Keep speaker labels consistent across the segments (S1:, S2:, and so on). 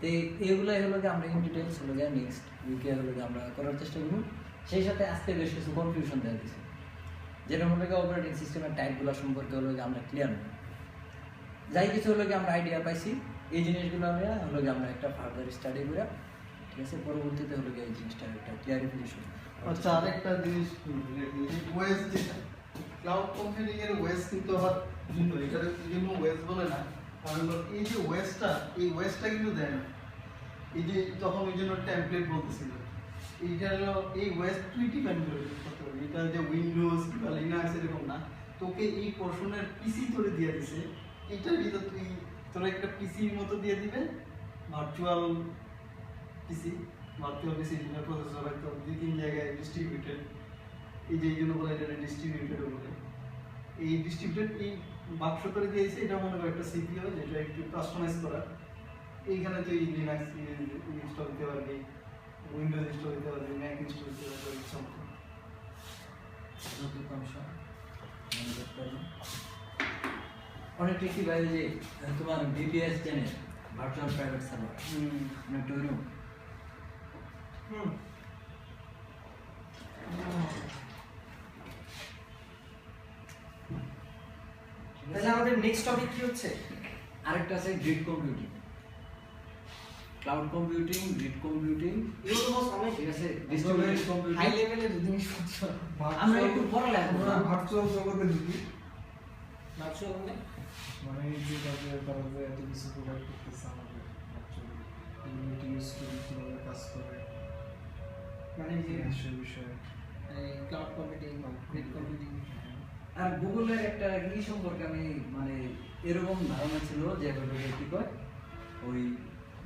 S1: তো এইগুলাই হলো যে আমরা ইন ডিটেলস হলো যে নেক্সট উইকে হলো যে আমরা করার চেষ্টা করব। সেই সাথে আজকে বেশ কিছু কনফিউশন দেখা দিয়েছে, যেটা হলো যে অপারেটিং সিস্টেমের টাইপগুলো সম্পর্কে হলো যে আমরা ক্লিয়ার নই। যাই কিছু হলো যে আমরা আইডিয়া পাইছি, এই জিনিসগুলো আমরা হলো যে আমরা একটা ফার্দার স্টাডি করে, ঠিক আছে, পরবর্তীতে হলো যে এই জিনিসটা একটা ক্লিয়ারিফিকেশন।
S2: আচ্ছা, আরেকটা জিনিস ওয়েস, যেটা ক্লাউড কম্পিউটিং এর ওয়েস কিন্তু আবার ভিন্ন, এটার জন্য ওয়েস বলে না, কারণ এই যে ওয়েসটা, এই ওয়েসটা কিন্তু দেয় না। এই যে তখন ওই জন্য টেমপ্লেট বলতেছিল, এইটা হলো এই ওয়েস তুই ডিপেন্ড করে করতে পারবি, এটা যে উইন্ডোজ বা লিনাক্স এরকম না, তোকে এই পোর্শনের পিসি তোরে দিয়ে দিছে, এটার ভিতর তুই তোর একটা পিসির মতো দিয়ে দিবে, ভার্চুয়াল পিসি, ভার্চুয়াল পিসি যেটা প্রসেসর একদম 2-3 জায়গায় ডিস্ট্রিবিউটেড, এই যে এই জন্য বলে এটা ডিস্ট্রিবিউটেড বলে। এই ডিস্ট্রিবিউটেড এই বাক্স করে দিয়েছে, এটা মনে করো একটা সিপিইউ যেটা একটু কাস্টমাইজ করা, এইখানে তুই লিনাক্স ইনস্টল দিতে পারবি, উইন্ডোজ ইনস্টল দিতে পারবি, ম্যাক ইনস্টল দিতে পারবি, সমস্ত।
S1: অনেক কি ভাই যে তোমার VPS channel virtual private server অনেকটা ওইরকম।
S3: তাহলে আমাদের নেক্সট টপিক কি হচ্ছে?
S1: আরেকটা আছে grid computing, cloud computing, grid computing,
S3: এগুলো তো মোস্ট অনেক
S1: ঠিক আছে, ডিস্ট্রিবিউটেড কম্পিউটিং।
S3: হাই লেভেলের জিনিসপত্র।
S1: আমরা একটু পরে
S4: আমরা ভার্চুয়াল জগতে ঢুকি,
S3: ভার্চুয়াল
S4: মানে এই যে তারা যে এত কিছু প্রোভাইড করতেছে আমাদের ভার্চুয়াল ইউনিটি ইউজ করে কীভাবে কাজ করে,
S3: মানে যে
S4: সেই বিষয়ে
S3: ক্লাউড কম্পিউটিং, গ্রিড কম্পিউটিং।
S1: আর গুগলের একটা কি সম্পর্কে আমি মানে এরকম ধারণা ছিল যে কি কয় ওই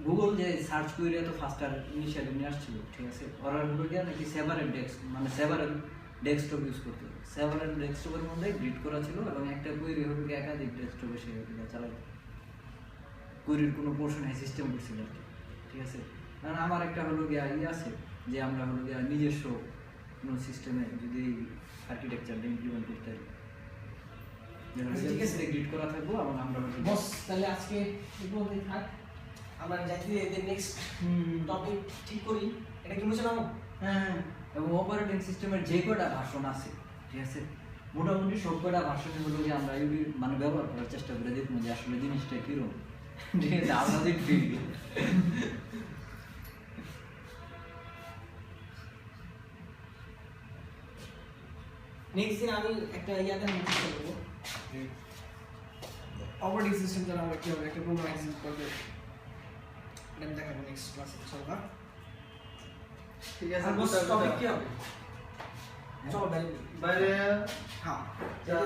S1: গুগল যে সার্চ করে এত ফাস্টার ইনিশিয়ালি নিয়ে আসছিল, ঠিক আছে, ওরা হলো গিয়ে নাকি সেভারেল ডেস্ক মানে সেভারেল ডেস্কটপ ইউজ করতে হবে, সেভারেল ডেস্কটপের মধ্যে গ্রিড করা ছিল এবং একটা কোয়েরি হলো গিয়ে একাধিক ডেস্কটপে সে চালাতো, কোয়েরির কোনো পোর্শন সিস্টেম করছিল আর কি, ঠিক আছে। কারণ আমার একটা হলো গিয়ে আছে যে আমরা হলো গিয়ে নিজস্ব কোনো সিস্টেমে যদি আর্কিটেকচারটা ইমপ্লিমেন্ট করতে পারি, ঠিক আছে, গ্রিড করা থাকবো এবং আমরা
S3: বস তাহলে আজকে এই পর্যন্তই থাক, আমরা যাইতে এদের নেক্সট টপিক ঠিক করি। এটা কি মুছে নাও?
S1: হ্যাঁ, এবং অপারেটিং সিস্টেমের যে কয়টা ভার্সন আছে, ঠিক আছে, মোটামুটি সব কয়টা ভার্সনে হলো যে আমরা মানে ব্যবহার করার চেষ্টা করে দেখবো যে আসলে জিনিসটা কিরকম, ঠিক আছে, আপনাদের ফিল।
S3: নেক্সট দিন আমি একটা ইয়াতে চেষ্টা করবো অপারেটিং সিস্টেম দ্বারা আমরা কীভাবে একটা প্রোগ্রাম এক্সিকিউট করবে, এটা আমি দেখাবো নেক্সট ক্লাসে ইনশাআল্লাহ।
S2: ঠিক আছে,
S3: আর বস টপিক কি হবে? চলো বাইরে।
S2: বাইরে
S3: হ্যাঁ।